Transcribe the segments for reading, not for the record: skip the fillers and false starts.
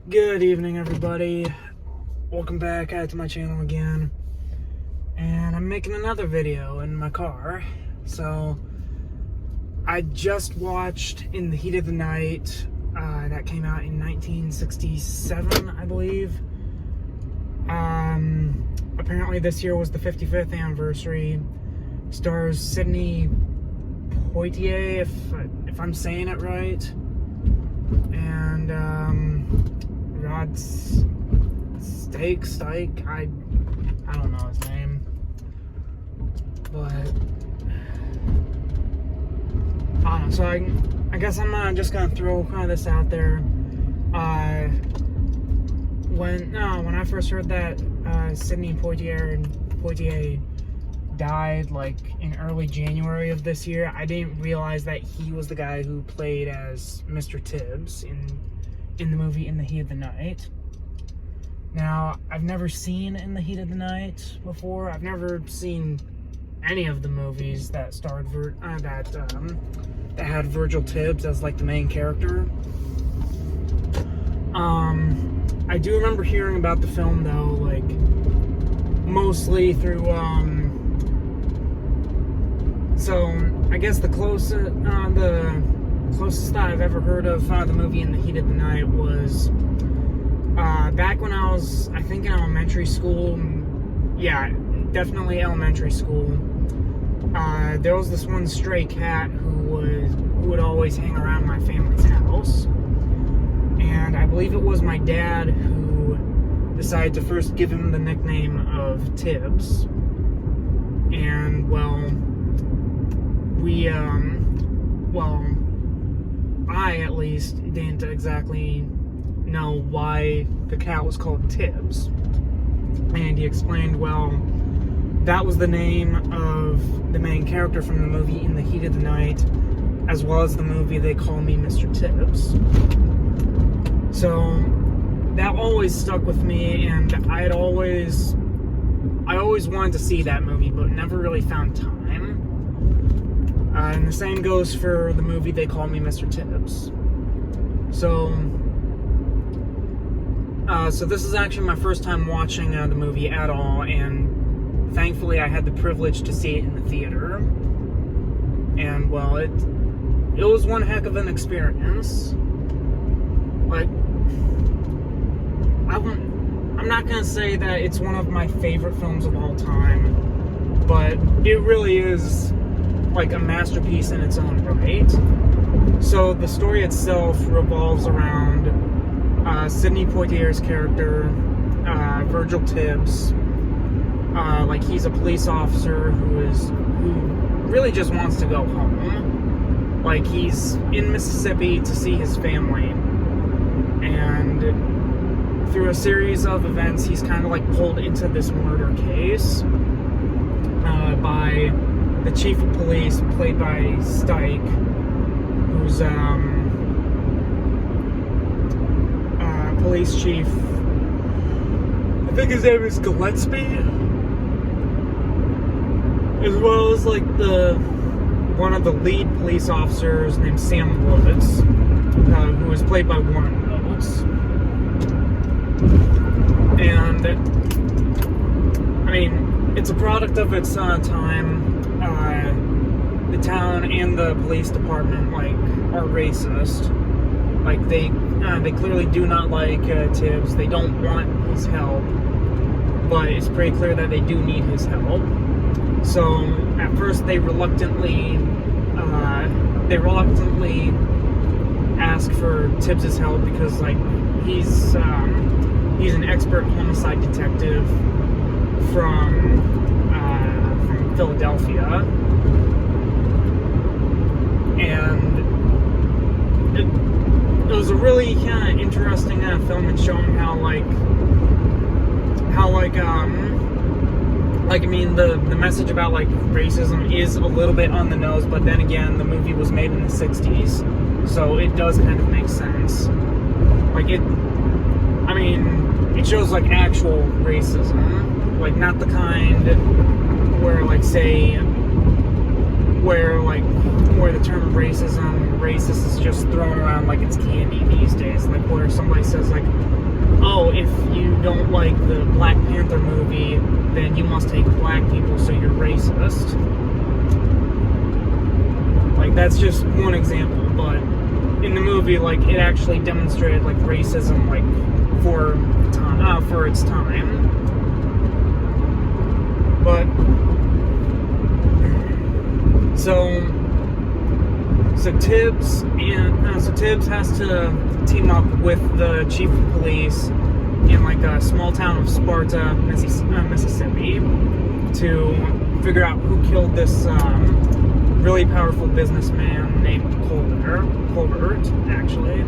Good evening, everybody. Welcome back to my channel again. And I'm making another video in my car. So, I just watched In the Heat of the Night. That came out in 1967, I believe. Apparently this year was the 55th anniversary. Stars Sidney Poitier, if I'm saying it right. And, Rod Stike, I don't know his name, but I don't know. So I guess I'm just gonna throw kind of this out there. When I first heard that Sidney Poitier died like in early January of this year, I didn't realize that he was the guy who played as Mr. Tibbs in the movie In the Heat of the Night. Now, I've never seen In the Heat of the Night before. I've never seen any of the movies that starred that had Virgil Tibbs as like the main character. I do remember hearing about the film though, like mostly through so I guess the closest that I've ever heard of the movie In the Heat of the Night was back when I was, I think, in elementary school. Yeah, definitely elementary school. There was this one stray cat who would always hang around my family's house, and I believe it was my dad who decided to first give him the nickname of Tibbs. And I at least didn't exactly know why the cat was called Tibbs. And he explained, that was the name of the main character from the movie In the Heat of the Night, as well as the movie They Call Me Mr. Tibbs. So that always stuck with me, and I always wanted to see that movie, but never really found time. And the same goes for the movie They Call Me Mr. Tibbs. So this is actually my first time watching the movie at all, and thankfully I had the privilege to see it in the theater. And it was one heck of an experience. Like, I'm not gonna say that it's one of my favorite films of all time, but it really is like a masterpiece in its own right. So the story itself revolves around Sidney Poitier's character, Virgil Tibbs. Like, he's a police officer who really just wants to go home. Like, he's in Mississippi to see his family, and through a series of events, he's kind of like pulled into this murder case by the chief of police, played by Stike, who's police chief. I think his name is Gillespie, as well as like one of the lead police officers named Sam Woods, who was played by Warren Mills. And I mean, it's a product of its time. The town and the police department are racist. Like, they clearly do not like Tibbs. They don't want his help, but it's pretty clear that they do need his help. So at first they reluctantly ask for Tibbs's help because he's an expert homicide detective from Philadelphia, and it was a really kind of interesting film in showing how the message about racism is a little bit on the nose, but then again, the movie was made in the 60s, so it does kind of make sense. It shows actual racism, not the kind where where the term racist is just thrown around like it's candy these days, where somebody says don't like the Black Panther movie, then you must hate black people, so you're racist. Like, that's just one example, but in the movie, like, it actually demonstrated, like, racism, like, for its time. But, so Tibbs has to team up with the chief of police in, like, a small town of Sparta, Mississippi, to figure out who killed this really powerful businessman named Colbert, actually.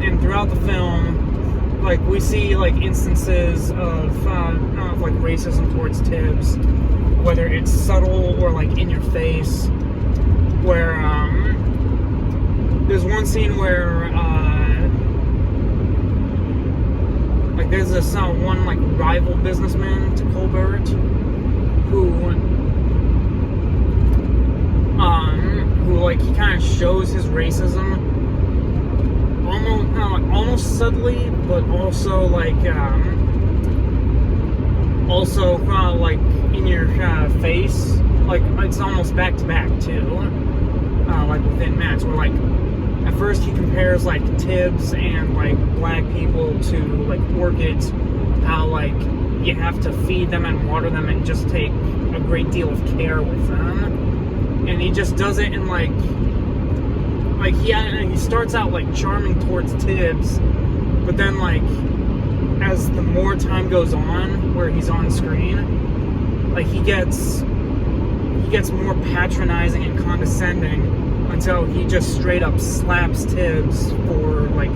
And throughout the film, like, we see, like, instances of like, racism towards Tibbs, whether it's subtle or, like, in your face, where, there's one scene where, like, there's this one, like, rival businessman to Colbert, who, like, he kind of shows his racism, almost subtly, but also, like, like, in your face, like, it's almost back to back, too, like, within minutes, where, like, at first he compares, like, Tibbs and, like, black people to, like, orchids, how, like, you have to feed them and water them and just take a great deal of care with them. And he just does it in, like he starts out, like, charming towards Tibbs, but then, like, as the more time goes on, where he's on screen, like, he gets more patronizing and condescending until he just straight up slaps Tibbs for, like,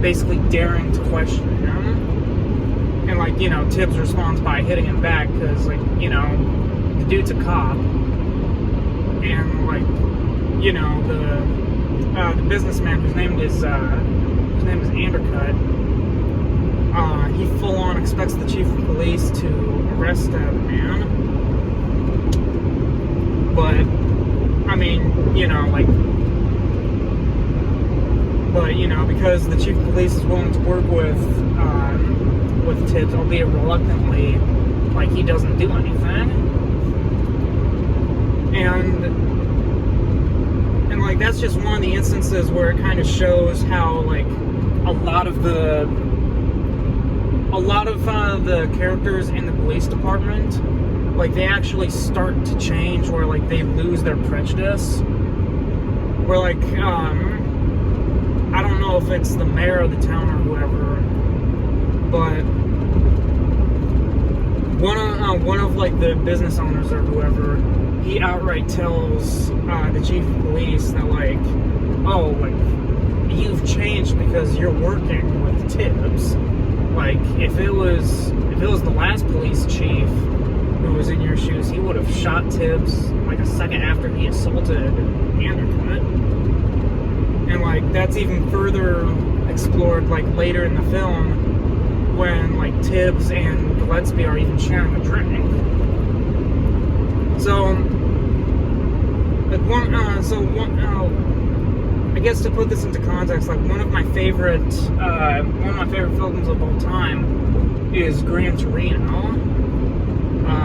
basically daring to question him. And, like, you know, Tibbs responds by hitting him back because, like, you know, the dude's a cop. And, like, you know, the businessman whose name is Andercut, he full on expects the chief of police to arrest the man. But, I mean, you know, like, because the chief of police is willing to work with Tibbs, albeit reluctantly, like, he doesn't do anything. And like, that's just one of the instances where it kind of shows how, like, a lot of the characters in the police department, like, they actually start to change, where, like, they lose their prejudice. Where, like, I don't know if it's the mayor of the town or whoever, but one of like, the business owners or whoever, he outright tells the chief of police that, like, oh, like, you've changed because you're working with Tibbs. Like, if it was the last police chief who was in your shoes, he would have shot Tibbs, like, a second after he assaulted Andercut. And, like, that's even further explored, like, later in the film, when, like, Tibbs and Gillespie are even sharing a drink. So, like, I guess to put this into context, like, one of my favorite films of all time is Gran Torino,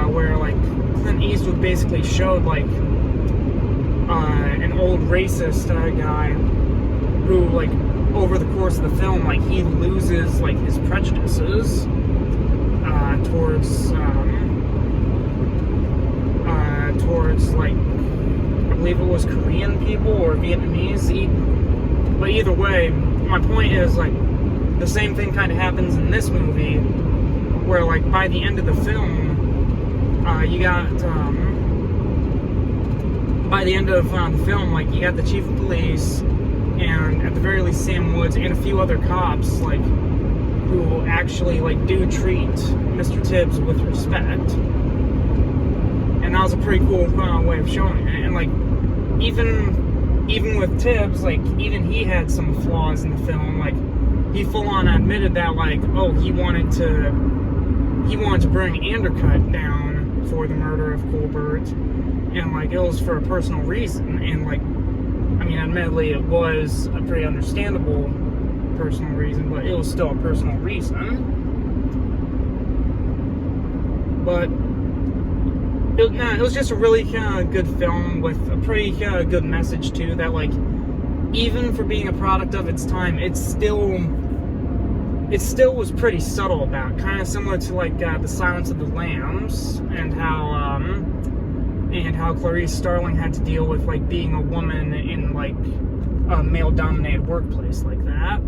where, like, Clint Eastwood basically showed, like, an old racist guy who, like, over the course of the film, like, he loses, like, his prejudices towards, like, I believe it was Korean people or Vietnamese. But either way, my point is, like, the same thing kind of happens in this movie, where, like, by the end of the film, you got the chief of police, and at the very least Sam Woods and a few other cops, like, who actually, like, do treat Mr. Tibbs with respect. And that was a pretty cool way of showing it. And, like, even with Tibbs, like, even he had some flaws in the film. Like, he full on admitted that, like, oh, he wanted to bring Andercut down for the murder of Colbert, and, like, it was for a personal reason. And, like, I mean, admittedly, it was a pretty understandable personal reason, but it was still a personal reason. But it was just a really good film with a pretty good message too. That like, even for being a product of its time, it still was pretty subtle about, kind of similar to like The Silence of the Lambs, and how Clarice Starling had to deal with like being a woman in like a male-dominated workplace like that.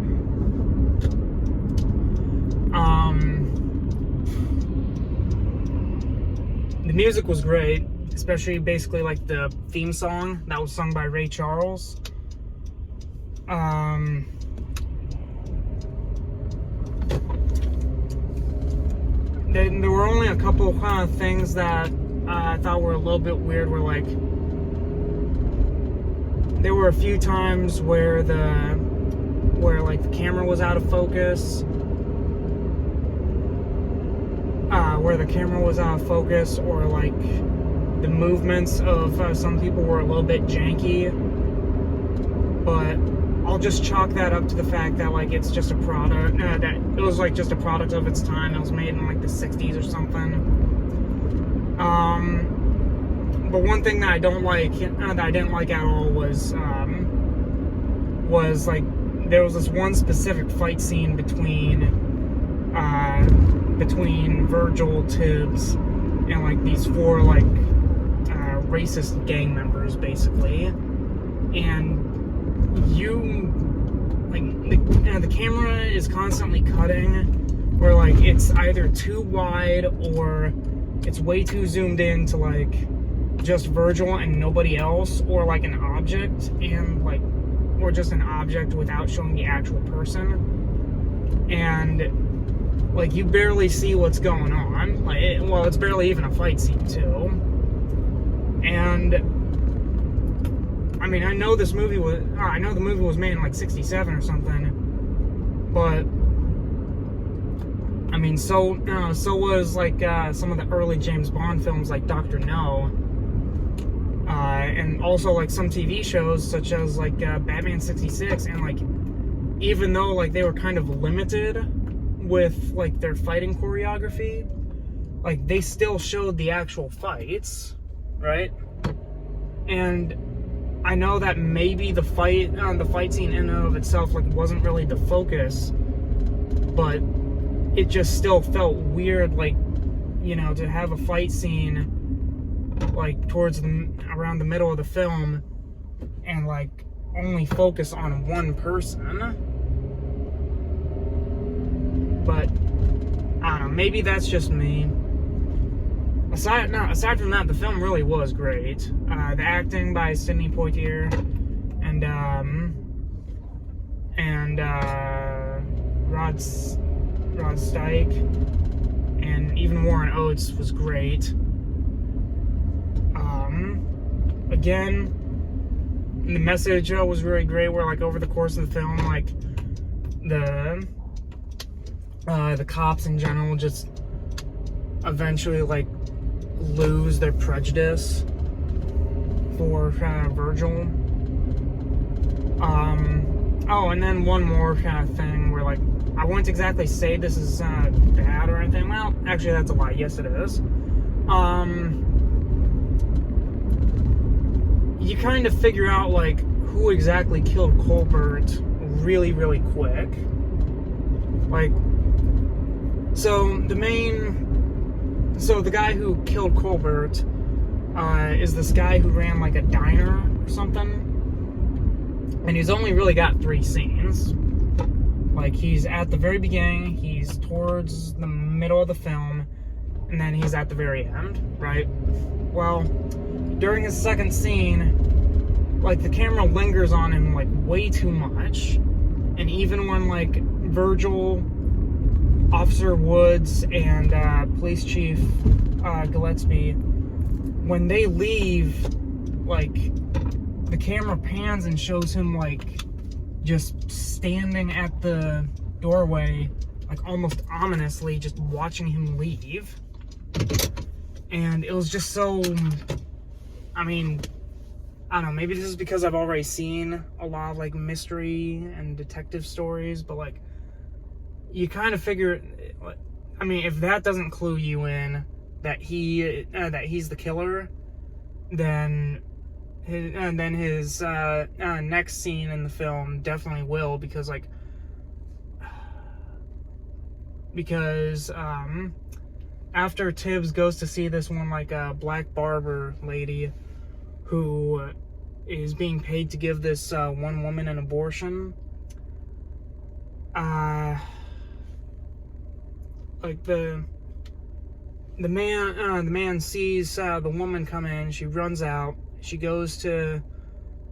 The music was great, especially basically like the theme song that was sung by Ray Charles. There were only a couple of things that I thought were a little bit weird. Were like, there were a few times where like the camera was out of focus. Or like the movements of some people were a little bit janky. But I'll just chalk that up to the fact that like it's just a product. That it was like just a product of its time. It was made in like the 60s or something. But one thing that I didn't like at all was like there was this one specific fight scene between Virgil, Tibbs, and like these four like racist gang members basically, and the camera is constantly cutting, where like it's either too wide or it's way too zoomed in to like just Virgil and nobody else, or like an object or just an object without showing the actual person, and like you barely see what's going on. Like, it's barely even a fight scene too. And I mean, I know the movie was made in like 1967 or something, but I mean, so was like some of the early James Bond films like Dr. No, and also like some TV shows such as like Batman 66, and like even though like they were kind of limited with like their fighting choreography, like they still showed the actual fights, right? And I know that maybe the fight scene in and of itself like wasn't really the focus, but it just still felt weird, like, you know, to have a fight scene like around the middle of the film and like only focus on one person. But I don't know, maybe that's just me. Aside from that, the film really was great. The acting by Sidney Poitier and Rod Steichen, and even Warren Oates was great. Again, the message was really great, where like over the course of the film, like the cops in general just eventually like lose their prejudice for Virgil. Oh, and then one more kind of thing where like I wouldn't exactly say this is bad or anything. Well, actually that's a lie. Yes, it is. You kind of figure out like who exactly killed Colbert really, really quick. Like, so the guy who killed Colbert is this guy who ran like a diner or something, and he's only really got 3 scenes. Like, he's at the very beginning, he's towards the middle of the film, and then he's at the very end, right? Well, during his second scene, like the camera lingers on him like way too much, and even when like Virgil, Officer Woods, and Police Chief Gillespie, when they leave, like the camera pans and shows him like just standing at the doorway, like almost ominously, just watching him leave. And it was just so, I mean, I don't know, maybe this is because I've already seen a lot of like mystery and detective stories, but like you kind of figure, I mean, if that doesn't clue you in that he's the killer, then his next scene in the film definitely will, because after Tibbs goes to see this one like black barber lady who is being paid to give this one woman an abortion, like the man sees the woman come in. She runs out. She goes to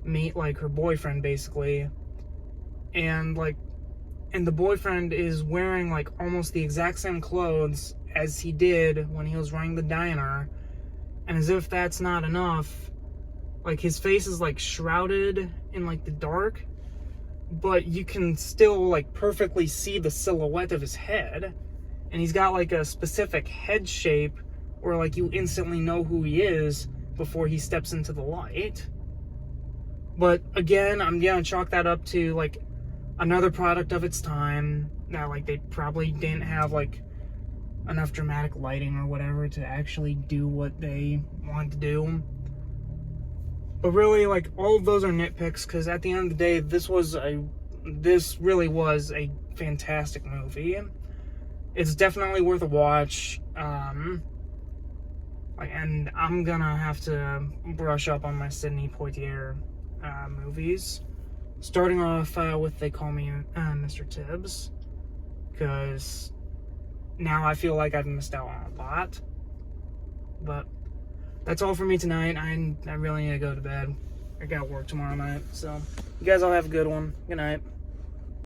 meet like her boyfriend basically, and the boyfriend is wearing like almost the exact same clothes as he did when he was running the diner. And as if that's not enough, like his face is like shrouded in like the dark, but you can still like perfectly see the silhouette of his head. And he's got like a specific head shape where like you instantly know who he is before he steps into the light. But again, I'm gonna chalk that up to like another product of its time, that like they probably didn't have like enough dramatic lighting or whatever to actually do what they wanted to do. But really, like, all of those are nitpicks, because at the end of the day, this really was a fantastic movie. It's definitely worth a watch. And I'm gonna have to brush up on my Sidney Poitier movies. Starting off with They Call Me Mr. Tibbs, because now I feel like I've missed out on a lot. But that's all for me tonight. I really need to go to bed. I got work tomorrow night. So you guys all have a good one. Good night.